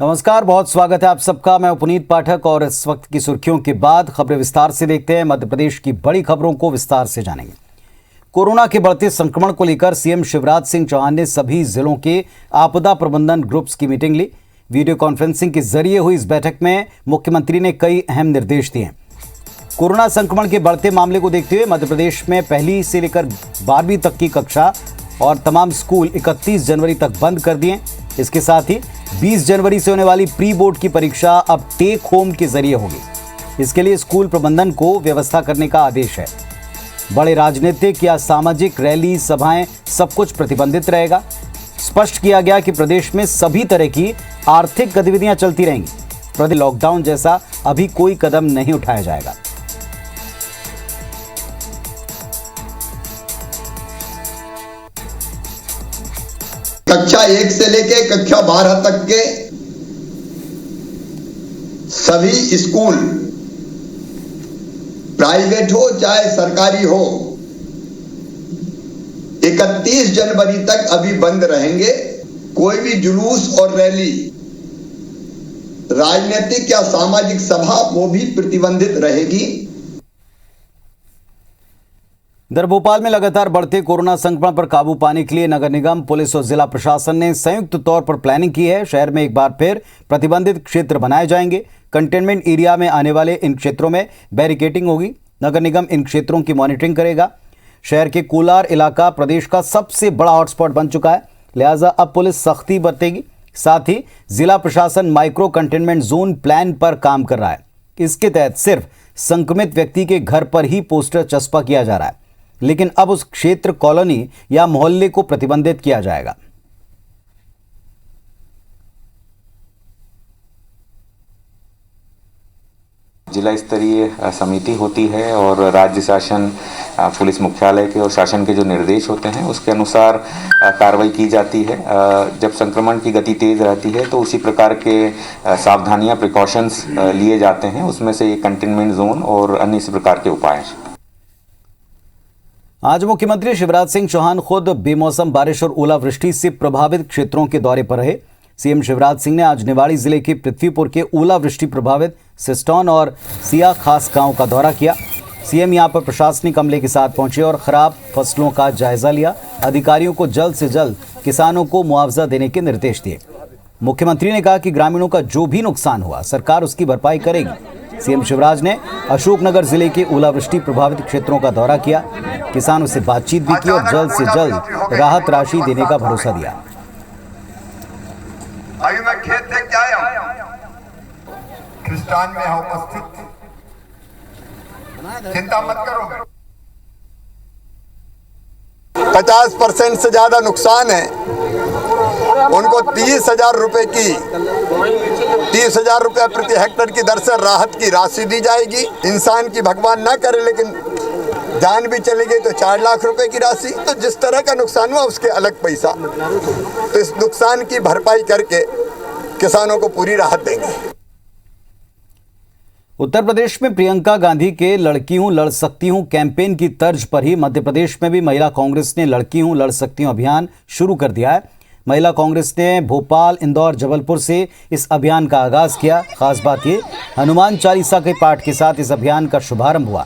नमस्कार, बहुत स्वागत है आप सबका। मैं पुनीत पाठक और इस वक्त की सुर्खियों के बाद खबरें विस्तार से देखते हैं। मध्य प्रदेश की बड़ी खबरों को विस्तार से जानेंगे। कोरोना के बढ़ते संक्रमण को लेकर सीएम शिवराज सिंह चौहान ने सभी जिलों के आपदा प्रबंधन ग्रुप्स की मीटिंग ली। वीडियो कॉन्फ्रेंसिंग के जरिए हुई इस बैठक में मुख्यमंत्री ने कई अहम निर्देश दिए। कोरोना संक्रमण के बढ़ते मामले को देखते हुए मध्य प्रदेश में पहली से लेकर 12वीं तक की कक्षा और तमाम स्कूल 31 जनवरी तक बंद कर दिए। इसके साथ ही 20 जनवरी से होने वाली प्री बोर्ड की परीक्षा अब टेक होम के जरिए होगी। इसके लिए स्कूल प्रबंधन को व्यवस्था करने का आदेश है। बड़े राजनीतिक या सामाजिक रैली, सभाएं, सब कुछ प्रतिबंधित रहेगा। स्पष्ट किया गया कि प्रदेश में सभी तरह की आर्थिक गतिविधियां चलती रहेंगी। प्रदेश लॉकडाउन जैसा अभी कोई कदम नहीं उठाया जाएगा। कक्षा 1 से लेके कक्षा 12 तक के सभी स्कूल, प्राइवेट हो चाहे सरकारी हो, 31 जनवरी तक अभी बंद रहेंगे। कोई भी जुलूस और रैली, राजनीतिक या सामाजिक सभा वो भी प्रतिबंधित रहेगी। इधर भोपाल में लगातार बढ़ते कोरोना संक्रमण पर काबू पाने के लिए नगर निगम, पुलिस और जिला प्रशासन ने संयुक्त तौर पर प्लानिंग की है। शहर में एक बार फिर प्रतिबंधित क्षेत्र बनाए जाएंगे। कंटेनमेंट एरिया में आने वाले इन क्षेत्रों में बैरिकेडिंग होगी। नगर निगम इन क्षेत्रों की मॉनिटरिंग करेगा। शहर के कोलार इलाका प्रदेश का सबसे बड़ा हॉटस्पॉट बन चुका है, लिहाजा अब पुलिस सख्ती बरतेगी। साथ ही जिला प्रशासन माइक्रो कंटेनमेंट जोन प्लान पर काम कर रहा है। इसके तहत सिर्फ संक्रमित व्यक्ति के घर पर ही पोस्टर चस्पा किया जा रहा है, लेकिन अब उस क्षेत्र, कॉलोनी या मोहल्ले को प्रतिबंधित किया जाएगा। जिला स्तरीय समिति होती है और राज्य शासन, पुलिस मुख्यालय के और शासन के जो निर्देश होते हैं उसके अनुसार कार्रवाई की जाती है। जब संक्रमण की गति तेज रहती है तो उसी प्रकार के सावधानियां, प्रिकॉशंस लिए जाते हैं। उसमें से ये कंटेनमेंट जोन और अन्य इसी प्रकार के उपाय हैं। आज मुख्यमंत्री शिवराज सिंह चौहान खुद बेमौसम बारिश और ओलावृष्टि से प्रभावित क्षेत्रों के दौरे पर रहे। सीएम शिवराज सिंह ने आज निवाड़ी जिले के पृथ्वीपुर के ओलावृष्टि प्रभावित सिस्टौन और सिया खास गांव का दौरा किया। सीएम यहां पर प्रशासनिक अमले के साथ पहुंचे और खराब फसलों का जायजा लिया। अधिकारियों को जल्द से जल्द किसानों को मुआवजा देने के निर्देश दिए। मुख्यमंत्री ने कहा कि ग्रामीणों का जो भी नुकसान हुआ सरकार उसकी भरपाई करेगी। सीएम शिवराज ने अशोकनगर जिले के ओलावृष्टि प्रभावित क्षेत्रों का दौरा किया। किसानों से बातचीत भी की और जल्द से जल्द राहत राशि देने का भरोसा दिया। अभी मैं खेत देख के आया हूं, खिस्टान में है उपस्थित, चिंता मत करो। 50% से ज्यादा नुकसान है। उनको 30,000 रुपए की 30,000 रुपए प्रति हेक्टेयर की दर से राहत की राशि दी जाएगी। इंसान की भगवान ना करे लेकिन जान भी चली गई तो 4 लाख रुपए की राशि। तो जिस तरह का नुकसान हुआ उसके अलग पैसा, तो इस नुकसान की भरपाई करके किसानों को पूरी राहत देंगे। उत्तर प्रदेश में प्रियंका गांधी के लड़की हूं लड़ सकती हूं कैंपेन की तर्ज पर ही मध्य प्रदेश में भी महिला कांग्रेस ने लड़की हूं लड़ सकती हूं अभियान शुरू कर दिया है। महिला कांग्रेस ने भोपाल, इंदौर, जबलपुर से इस अभियान का आगाज किया। खास बात ये, हनुमान चालीसा के पाठ के साथ इस अभियान का शुभारंभ हुआ।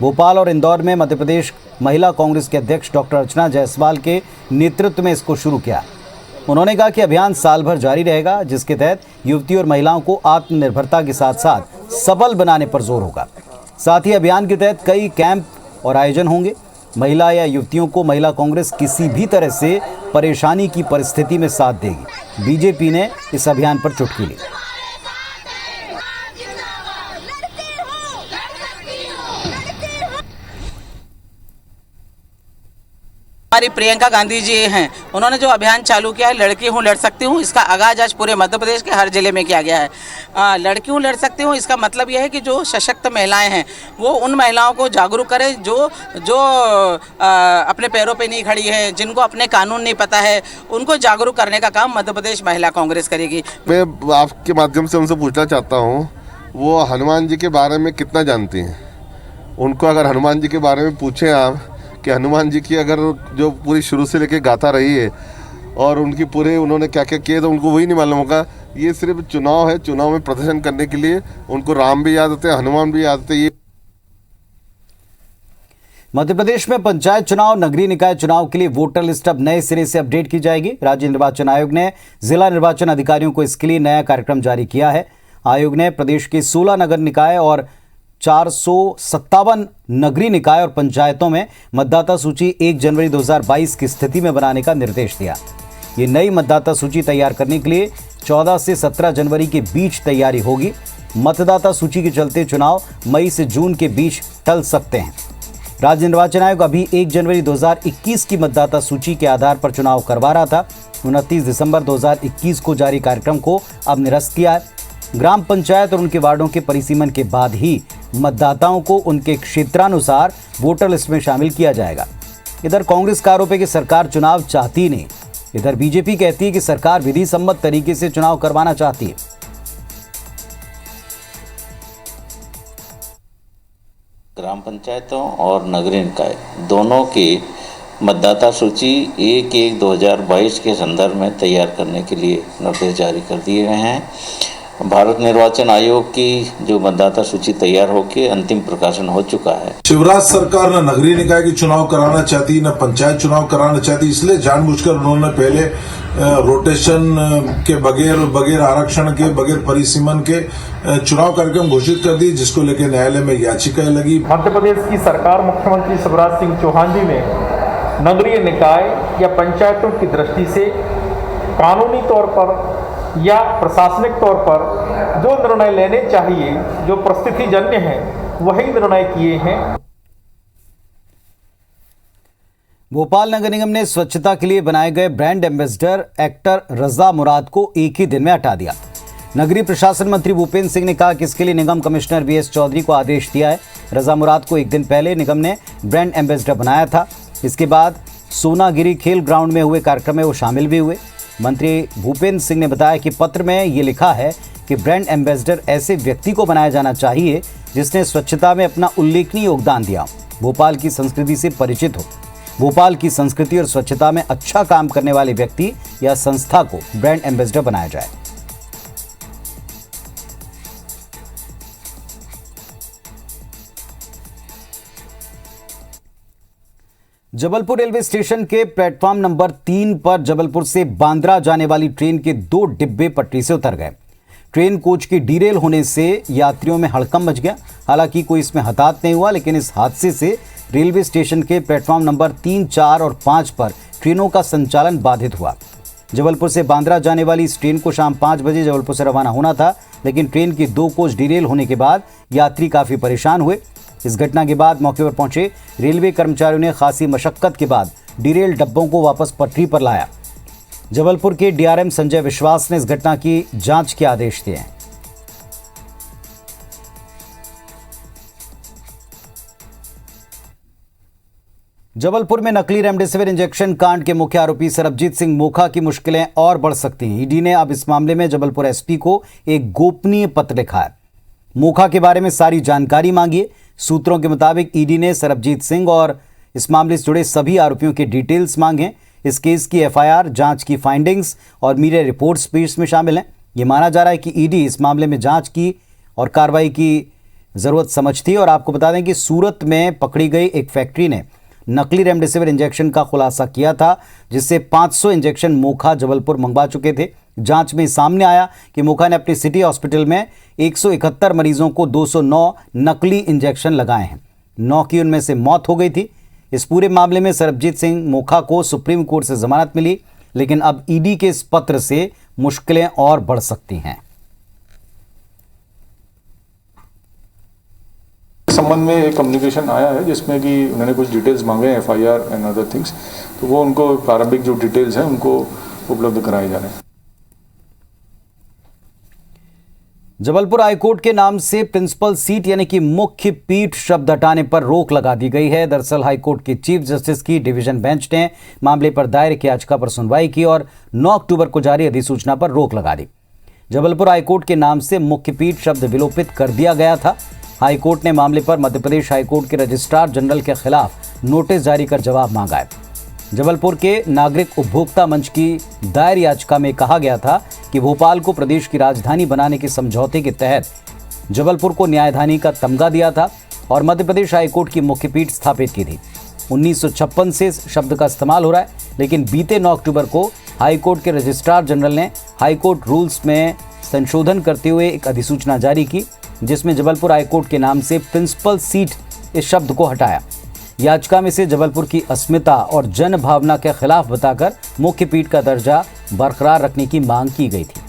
भोपाल और इंदौर में मध्य प्रदेश महिला कांग्रेस के अध्यक्ष डॉक्टर अर्चना जायसवाल के नेतृत्व में इसको शुरू किया। उन्होंने कहा कि अभियान साल भर जारी रहेगा, जिसके तहत युवती और महिलाओं को आत्मनिर्भरता के साथ साथ सबल बनाने पर जोर होगा। साथ ही अभियान के तहत कई कैंप और आयोजन होंगे। महिला या युवतियों को महिला कांग्रेस किसी भी तरह से परेशानी की परिस्थिति में साथ देगी। बीजेपी ने इस अभियान पर चुटकी ली। हमारी प्रियंका गांधी जी हैं, उन्होंने जो अभियान चालू किया है लड़की हूँ लड़ सकती हूँ, इसका आगाज आज पूरे मध्य प्रदेश के हर जिले में किया गया है। लड़की हूँ लड़ सकती हूँ, इसका मतलब यह है कि जो सशक्त महिलाएं हैं वो उन महिलाओं को जागरूक करें जो अपने पैरों पे नहीं खड़ी है, जिनको अपने कानून नहीं पता है, उनको जागरूक करने का काम मध्य प्रदेश महिला कांग्रेस करेगी। मैं आपके माध्यम से उनसे पूछना चाहता हूँ, वो हनुमान जी के बारे में कितना जानती हैं? उनको अगर हनुमान जी के बारे में पूछें आप कि हनुमान जी की अगर जो पूरी शुरू से लेके गाथा रही है और उनकी पूरे उन्होंने क्या क्या किए, तो उनको वही नहीं मालूम होगा ये सिर्फ चुनाव है, चुनाव में प्रदर्शन करने के लिए उनको राम भी याद आते हैं, हनुमान भी याद आते हैं। ये मध्य प्रदेश में पंचायत चुनाव, नगरीय निकाय चुनाव के लिए वोटर लिस्ट अब नए सिरे से अपडेट की जाएगी। राज्य निर्वाचन आयोग ने जिला निर्वाचन अधिकारियों को इसके लिए नया कार्यक्रम जारी किया है। आयोग ने प्रदेश के 16 नगर निकाय और 457 नगरीय निकाय और पंचायतों में मतदाता सूची 1 जनवरी 2022 की स्थिति में बनाने का निर्देश दिया। ये नई मतदाता सूची तैयार करने के लिए 14 से 17 जनवरी के बीच तैयारी होगी। मतदाता सूची के चलते चुनाव मई से जून के बीच टल सकते हैं। राज्य निर्वाचन आयोग अभी 1 जनवरी 2021 की मतदाता सूची के आधार पर चुनाव करवा रहा था। 29 दिसंबर 2021 को जारी कार्यक्रम को अब निरस्त किया है। ग्राम पंचायत और उनके वार्डों के परिसीमन के बाद ही मतदाताओं को उनके क्षेत्रानुसार वोटर लिस्ट में शामिल किया जाएगा। इधर कांग्रेस का आरोप है कि सरकार चुनाव चाहती नहीं। इधर बीजेपी कहती है कि सरकार विधि सम्मत तरीके से चुनाव करवाना चाहती है। ग्राम पंचायतों और नगरीय निकाय दोनों के मतदाता सूची 1/1/2022 के संदर्भ में तैयार करने के लिए निर्देश जारी कर दिए गए हैं। भारत निर्वाचन आयोग की जो मतदाता सूची तैयार होकर अंतिम प्रकाशन हो चुका है। शिवराज सरकार न नगरीय निकाय के चुनाव कराना चाहती, न पंचायत चुनाव कराना चाहती, इसलिए जानबूझकर उन्होंने पहले रोटेशन के बगैर आरक्षण के, बगैर परिसीमन के चुनाव कार्यक्रम घोषित कर दिए, जिसको लेकर न्यायालय में याचिकाएं लगी। मध्य प्रदेश की सरकार मुख्यमंत्री शिवराज सिंह चौहान जी ने नगरीय निकाय या पंचायतों की दृष्टि से कानूनी तौर पर या प्रशासनिक तौर पर जो निर्णय लेने चाहिए, जो परिस्थिति जन्य है, वही निर्णय किए हैं। भोपाल नगर निगम ने स्वच्छता के लिए बनाए गए ब्रांड एम्बेसडर एक्टर रजा मुराद को एक ही दिन में हटा दिया। नगरीय प्रशासन मंत्री भूपेंद्र सिंह ने कहा कि इसके लिए निगम कमिश्नर वीएस चौधरी को आदेश दिया है। रजा मुराद को एक दिन पहले निगम ने ब्रांड एम्बेसडर बनाया था। इसके बाद सोनागिरी खेल ग्राउंड में हुए कार्यक्रम में वो शामिल भी हुए। मंत्री भूपेंद्र सिंह ने बताया कि पत्र में ये लिखा है कि ब्रांड एम्बेसडर ऐसे व्यक्ति को बनाया जाना चाहिए जिसने स्वच्छता में अपना उल्लेखनीय योगदान दिया, भोपाल की संस्कृति से परिचित हो। भोपाल की संस्कृति और स्वच्छता में अच्छा काम करने वाले व्यक्ति या संस्था को ब्रांड एम्बेसडर बनाया जाए। जबलपुर रेलवे स्टेशन के प्लेटफॉर्म नंबर 3 पर जबलपुर से बांद्रा जाने वाली ट्रेन के 2 डिब्बे पटरी से उतर गए। ट्रेन कोच की डीरेल होने से यात्रियों में हड़कंप मच गया। हालांकि कोई इसमें हताहत नहीं हुआ, लेकिन इस हादसे से रेलवे स्टेशन के प्लेटफॉर्म नंबर 3, 4 और 5 पर ट्रेनों का संचालन बाधित हुआ। जबलपुर से बांद्रा जाने वाली इस ट्रेन को शाम 5 बजे जबलपुर से रवाना होना था, लेकिन ट्रेन की 2 कोच डीरेल होने के बाद यात्री काफ़ी परेशान हुए। इस घटना के बाद मौके पर पहुंचे रेलवे कर्मचारियों ने खासी मशक्कत के बाद डीरेल डब्बों को वापस पटरी पर लाया। जबलपुर के डीआरएम संजय विश्वास ने इस घटना की जांच के आदेश दिए हैं। जबलपुर में नकली रेमडेसिविर इंजेक्शन कांड के मुख्य आरोपी सरबजीत सिंह मोखा की मुश्किलें और बढ़ सकती हैं। ईडी ने अब इस मामले में जबलपुर एसपी को एक गोपनीय पत्र लिखा है। मोखा के बारे में सारी जानकारी मांगी है। सूत्रों के मुताबिक ईडी ने सरबजीत सिंह और इस मामले से जुड़े सभी आरोपियों के डिटेल्स मांगे। इस केस की एफआईआर, जांच की फाइंडिंग्स और मीडिया रिपोर्ट्स भी इसमें शामिल हैं। ये माना जा रहा है कि ईडी इस मामले में जांच की और कार्रवाई की ज़रूरत समझती है। और आपको बता दें कि सूरत में पकड़ी गई एक फैक्ट्री ने नकली रेमडेसिविर इंजेक्शन का खुलासा किया था, जिससे 500 इंजेक्शन मोखा जबलपुर मंगवा चुके थे। जांच में सामने आया कि मोखा ने अपनी सिटी हॉस्पिटल में 171 मरीजों को 209 नकली इंजेक्शन लगाए हैं। 9 की उनमें से मौत हो गई थी। इस पूरे मामले में सरबजीत सिंह मोखा को सुप्रीम कोर्ट से जमानत मिली, लेकिन अब ईडी के इस पत्र से मुश्किलें और बढ़ सकती हैं। संबंध में एक कम्युनिकेशन आया है जिसमें कि उन्होंने कुछ डिटेल्स मांगे हैं, एफआईआर एंड अदर थिंग्स, तो वो उनको प्रारंभिक जो डिटेल्स हैं उनको उपलब्ध कराए जा रहे हैं। जबलपुर हाईकोर्ट के नाम से प्रिंसिपल सीट यानी कि मुख्य पीठ शब्द हटाने पर रोक लगा दी गई है। दरअसल हाईकोर्ट के चीफ जस्टिस की डिवीजन बेंच ने मामले पर दायर एक याचिका पर सुनवाई की और 9 अक्टूबर को जारी अधिसूचना पर रोक लगा दी। जबलपुर हाईकोर्ट के नाम से मुख्य पीठ शब्द विलोपित कर दिया गया था। हाईकोर्ट ने मामले पर मध्य प्रदेश हाईकोर्ट के रजिस्ट्रार जनरल के खिलाफ नोटिस जारी कर जवाब मांगा है। जबलपुर के नागरिक उपभोक्ता मंच की दायर याचिका में कहा गया था कि भोपाल को प्रदेश की राजधानी बनाने के समझौते के तहत जबलपुर को न्यायधानी का तमगा दिया था और मध्य प्रदेश हाईकोर्ट की मुख्य पीठ स्थापित की थी। 1956 से इस शब्द का इस्तेमाल हो रहा है, लेकिन बीते 9 अक्टूबर को हाईकोर्ट के रजिस्ट्रार जनरल ने हाईकोर्ट रूल्स में संशोधन करते हुए एक अधिसूचना जारी की, जिसमें जबलपुर हाईकोर्ट के नाम से प्रिंसिपल सीट इस शब्द को हटाया। याचिका में से जबलपुर की अस्मिता और जन भावना के खिलाफ बताकर मुख्य पीठ का दर्जा बरकरार रखने की मांग की गई थी।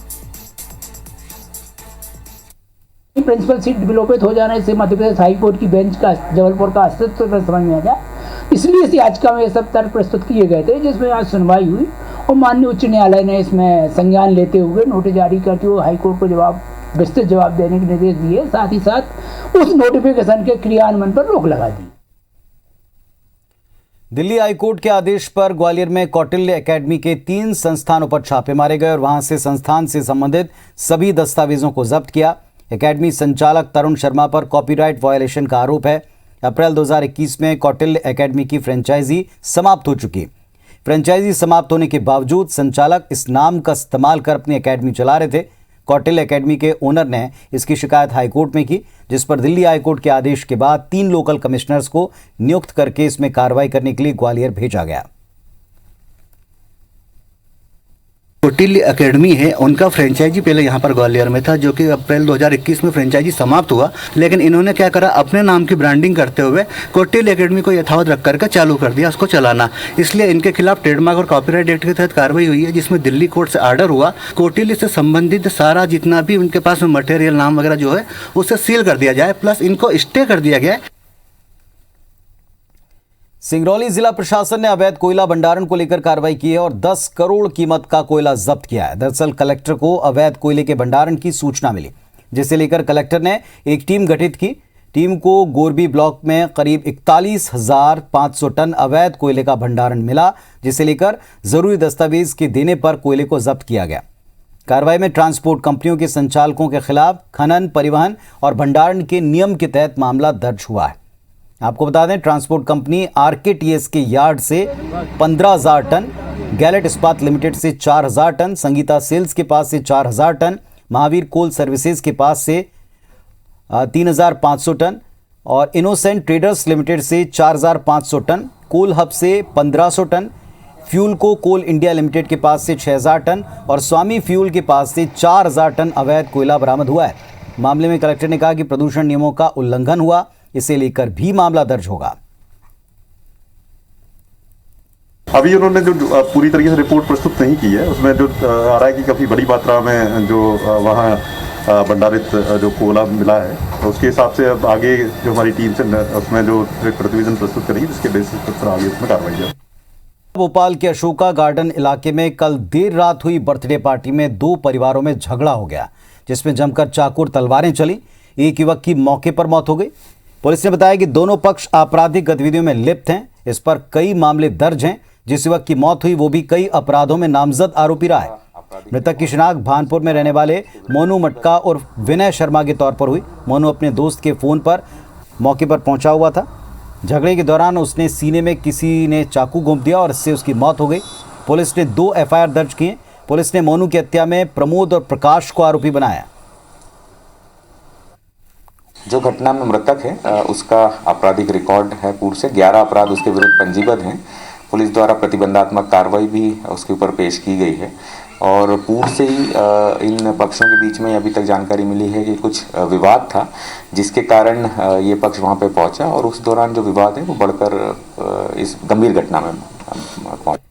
प्रिंसिपल सीट विलोपित हो जाने से मध्य प्रदेश हाईकोर्ट की बेंच का जबलपुर का अस्तित्व पर समझ में आ गया, इसलिए इस याचिका में ये सब तर्क प्रस्तुत किए गए थे, जिसमें आज सुनवाई हुई और माननीय उच्च न्यायालय ने इसमें संज्ञान लेते हुए नोटिस जारी करते हुए हाईकोर्ट को विस्तृत जवाब देने के निर्देश दिए। साथ ही साथ उस नोटिफिकेशन के क्रियान्वयन पर रोक लगा दी। दिल्ली हाईकोर्ट के आदेश पर ग्वालियर में कौटिल्य एकेडमी के 3 संस्थानों पर छापे मारे गए और वहां से संस्थान से संबंधित सभी दस्तावेजों को जब्त किया। एकेडमी संचालक तरुण शर्मा पर कॉपीराइट वायलेशन का आरोप है। अप्रैल 2021 में कौटिल्य एकेडमी की फ्रेंचाइजी समाप्त हो चुकी। फ्रेंचाइजी समाप्त होने के बावजूद संचालक इस नाम का इस्तेमाल कर अपनी एकेडमी चला रहे थे। कौटिल्य एकेडमी के ओनर ने इसकी शिकायत हाईकोर्ट में की, जिस पर दिल्ली हाईकोर्ट के आदेश के बाद 3 लोकल कमिश्नर्स को नियुक्त करके इसमें कार्रवाई करने के लिए ग्वालियर भेजा गया। कौटिल्य एकेडमी है, उनका फ्रेंचाइजी पहले यहाँ पर ग्वालियर में था, जो कि अप्रैल 2021 में फ्रेंचाइजी समाप्त हुआ। लेकिन इन्होंने क्या करा, अपने नाम की ब्रांडिंग करते हुए कौटिल्य एकेडमी को यथावत रख करके चालू कर दिया उसको चलाना। इसलिए इनके खिलाफ ट्रेडमार्क और कॉपीराइट एक्ट के तहत कार्रवाई हुई है, जिसमें दिल्ली कोर्ट से ऑर्डर हुआ कौटिल्य से संबंधित सारा जितना भी उनके पास मटेरियल नाम वगैरह जो है उसे सील कर दिया जाए, प्लस इनको स्टे कर दिया गया है। सिंगरौली जिला प्रशासन ने अवैध कोयला भंडारण को लेकर कार्रवाई की है और 10 करोड़ कीमत का कोयला जब्त किया है। दरअसल कलेक्टर को अवैध कोयले के भंडारण की सूचना मिली, जिसे लेकर कलेक्टर ने एक टीम गठित की। टीम को गोरबी ब्लॉक में करीब 41,500 टन अवैध कोयले का भंडारण मिला, जिसे लेकर जरूरी दस्तावेज के देने पर कोयले को जब्त किया गया। कार्रवाई में ट्रांसपोर्ट कंपनियों के संचालकों के खिलाफ खनन, परिवहन और भंडारण के नियम के तहत मामला दर्ज हुआ है। आपको बता दें, ट्रांसपोर्ट कंपनी RKTS के यार्ड से 15,000 टन, गैलेट इस्पात लिमिटेड से 4,000 टन, संगीता सेल्स के पास से 4,000 टन, महावीर कोल सर्विसेज के पास से 3,500 टन और इनोसेंट ट्रेडर्स लिमिटेड से 4,500 टन, कोल हब से 1,500 टन, फ्यूलको कोल इंडिया लिमिटेड के पास से 6,000 टन और स्वामी फ्यूल के पास से 4,000 टन अवैध कोयला बरामद हुआ है। मामले में कलेक्टर ने कहा कि प्रदूषण नियमों का उल्लंघन हुआ, इसे लेकर भी मामला दर्ज होगा। अभी उन्होंने जो पूरी तरीके से रिपोर्ट प्रस्तुत नहीं की है, उसमें जो आ रहा है कि काफ़ी बड़ी मात्रा में जो वहाँ भंडारित जो कोयला मिला है, तो उसके हिसाब से अब आगे जो हमारी टीम से उसमें जो प्रतिवेदन प्रस्तुत करेगी, जिसके बेसिस पर आगे उसमें कार्रवाई है। भोपाल के अशोका गार्डन इलाके में कल देर रात हुई बर्थडे पार्टी में 2 परिवारों में झगड़ा हो गया, जिसमें जमकर चाकू और तलवारें चली। एक युवक की मौके पर मौत हो गई। पुलिस ने बताया कि दोनों पक्ष आपराधिक गतिविधियों में लिप्त हैं। इस पर कई मामले दर्ज हैं। जिस युवक की मौत हुई वो भी कई अपराधों में नामजद आरोपी रहा है। मृतक की शिनाख्त भानपुर में रहने वाले मोनू मटका और विनय शर्मा के तौर पर हुई। मोनू अपने दोस्त के फोन पर मौके पर पहुंचा हुआ था। झगड़े के दौरान उसने सीने में किसी ने चाकू घोंप दिया और इससे उसकी मौत हो गई। पुलिस ने 2 FIR दर्ज किए। पुलिस ने मोनू की हत्या में प्रमोद और प्रकाश को आरोपी बनाया। जो घटना में मृतक है उसका आपराधिक रिकॉर्ड है पूर्व से, 11 अपराध उसके विरुद्ध पंजीबद्ध हैं। पुलिस द्वारा प्रतिबंधात्मक कार्रवाई भी उसके ऊपर पेश की गई है और पूर्व से ही इन पक्षों के बीच में अभी तक जानकारी मिली है कि कुछ विवाद था, जिसके कारण ये पक्ष वहां पे पहुंचा और उस दौरान जो विवाद है वो बढ़कर इस गंभीर घटना में पहुंचा।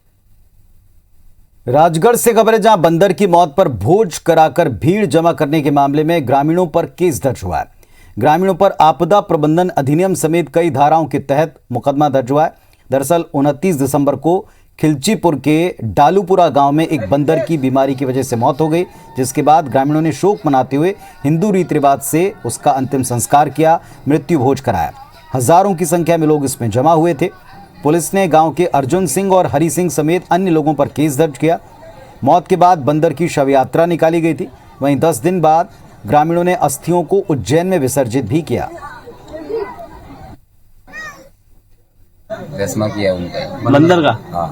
राजगढ़ से खबर है, जहां बंदर की मौत पर भोज कराकर भीड़ जमा करने के मामले में ग्रामीणों पर केस दर्ज हुआ है। ग्रामीणों पर आपदा प्रबंधन अधिनियम समेत कई धाराओं के तहत मुकदमा दर्ज हुआ है। दरअसल 29 दिसंबर को खिलचीपुर के डालूपुरा गांव में एक बंदर की बीमारी की वजह से मौत हो गई, जिसके बाद ग्रामीणों ने शोक मनाते हुए हिंदू रीति रिवाज से उसका अंतिम संस्कार किया, मृत्यु भोज कराया। हजारों की संख्या में लोग इसमें जमा हुए थे। पुलिस ने गांव के अर्जुन सिंह और हरि सिंह समेत अन्य लोगों पर केस दर्ज किया। मौत के बाद बंदर की शव यात्रा निकाली गई थी। वहीं 10 दिन बाद ग्रामीणों ने अस्थियों को उज्जैन में विसर्जित भी किया। रस्मा किया उनका बंदर का। हाँ,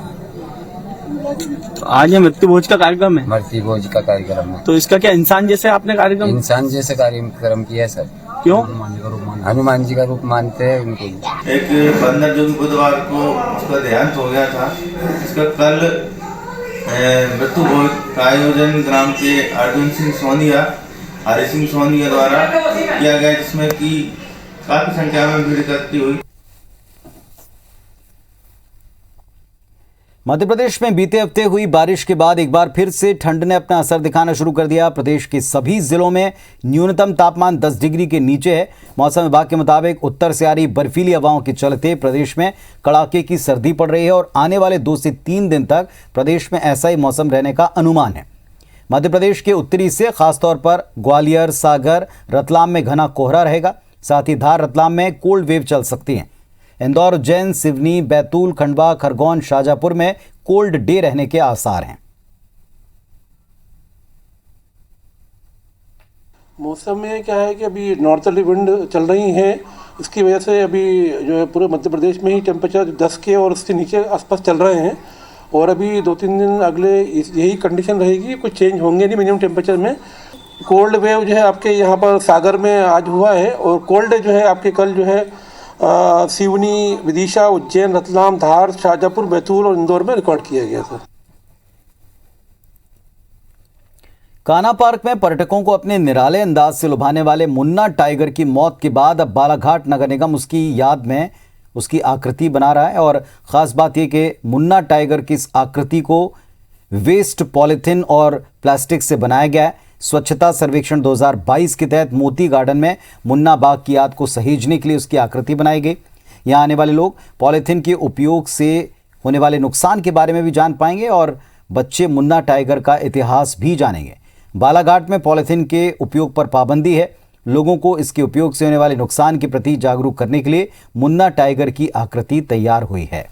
तो आज ये मृत्यु भोज का कार्यक्रम है। मृत्यु भोज का कार्यक्रम है। तो इसका क्या इंसान जैसे आपने कार्यक्रम? इंसान जैसे कार्यक्रम किया सर। क्यों? हनुमान जी का रूप मानते हैं उनको। एक बंदर जो बुधवार को उसका देहांत हो गया था, इसका कल मृत्यु भोज का आयोजन ग्राम के अर्जुन सिंह सोनिया, हरि सिंह सोनिया द्वारा किया गया, जिसमें कि काफी संख्या में भीड़ इकट्ठी हुई। मध्य प्रदेश में बीते हफ्ते हुई बारिश के बाद एक बार फिर से ठंड ने अपना असर दिखाना शुरू कर दिया। प्रदेश के सभी जिलों में न्यूनतम तापमान 10 डिग्री के नीचे है। मौसम विभाग के मुताबिक उत्तर से आ रही बर्फीली हवाओं के चलते प्रदेश में कड़ाके की सर्दी पड़ रही है और आने वाले 2 से 3 दिन तक प्रदेश में ऐसा ही मौसम रहने का अनुमान है। मध्य प्रदेश के उत्तरी हिस्से खासतौर पर ग्वालियर, सागर, रतलाम में घना कोहरा रहेगा। साथ ही धार, रतलाम में कोल्ड वेव चल सकती है। इंदौर, उज्जैन, सिवनी, बैतूल, खंडवा, खरगोन, शाजापुर में कोल्ड डे रहने के आसार हैं। मौसम में क्या है कि अभी नॉर्थर्ली विंड चल रही है, इसकी वजह से अभी जो है पूरे मध्य प्रदेश में ही टेम्परेचर 10 के और उसके नीचे आसपास चल रहे हैं और अभी 2-3 दिन अगले यही कंडीशन रहेगी, कुछ चेंज होंगे नहीं मिनिमम टेम्परेचर में। कोल्ड वेव जो है आपके यहाँ पर सागर में आज हुआ है और कोल्ड जो है आपके कल जो है सिवनी, विदिशा, उज्जैन, रतलाम, धार, शाजापुर, बैतूल और इंदौर में रिकॉर्ड किया गया था। कान्हा पार्क में पर्यटकों को अपने निराले अंदाज से लुभाने वाले मुन्ना टाइगर की मौत के बाद अब बालाघाट नगर निगम उसकी याद में उसकी आकृति बना रहा है। और ख़ास बात यह कि मुन्ना टाइगर की इस आकृति को वेस्ट, पॉलीथिन और प्लास्टिक से बनाया गया है। स्वच्छता सर्वेक्षण 2022 के तहत मोती गार्डन में मुन्ना बाग की याद को सहेजने के लिए उसकी आकृति बनाई गई। यहाँ आने वाले लोग पॉलीथिन के उपयोग से होने वाले नुकसान के बारे में भी जान पाएंगे और बच्चे मुन्ना टाइगर का इतिहास भी जानेंगे। बालाघाट में पॉलीथिन के उपयोग पर पाबंदी है। लोगों को इसके उपयोग से होने वाले नुकसान के प्रति जागरूक करने के लिए मुन्ना टाइगर की आकृति तैयार हुई है।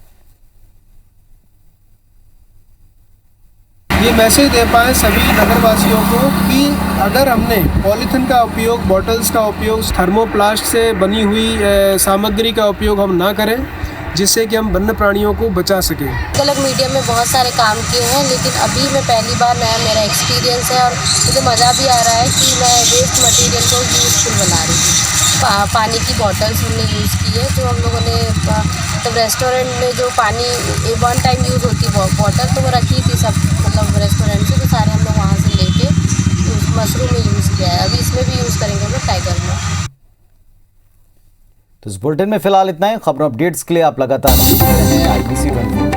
ये मैसेज दे पाए सभी नगरवासियों को कि अगर हमने पॉलीथिन का उपयोग, बॉटल्स का उपयोग, थर्मोप्लास्ट से बनी हुई सामग्री का उपयोग हम ना करें, जिससे कि हम वन्य प्राणियों को बचा सकें। अलग मीडिया में बहुत सारे काम किए हैं, लेकिन अभी मैं पहली बार मेरा एक्सपीरियंस है और मुझे मज़ा भी आ रहा है कि मैं वेस्ट मटेरियल को यूज़फुल बना रही हूँ। पानी की बॉटल्स हमने यूज़ की है, जो हम लोगों ने मतलब रेस्टोरेंट में जो पानी 1 टाइम यूज़ होती है बॉटल, तो वो रखी थी सब मतलब रेस्टोरेंट से, तो सारे हम लोग वहाँ से लेके मशरूम में यूज़ किया है। अभी इसमें भी यूज़ करेंगे हम लोग टाइगर में। तो इस बुलेटिन में फिलहाल इतना ही। खबरों अपडेट्स के लिए आप लगातार IBC 24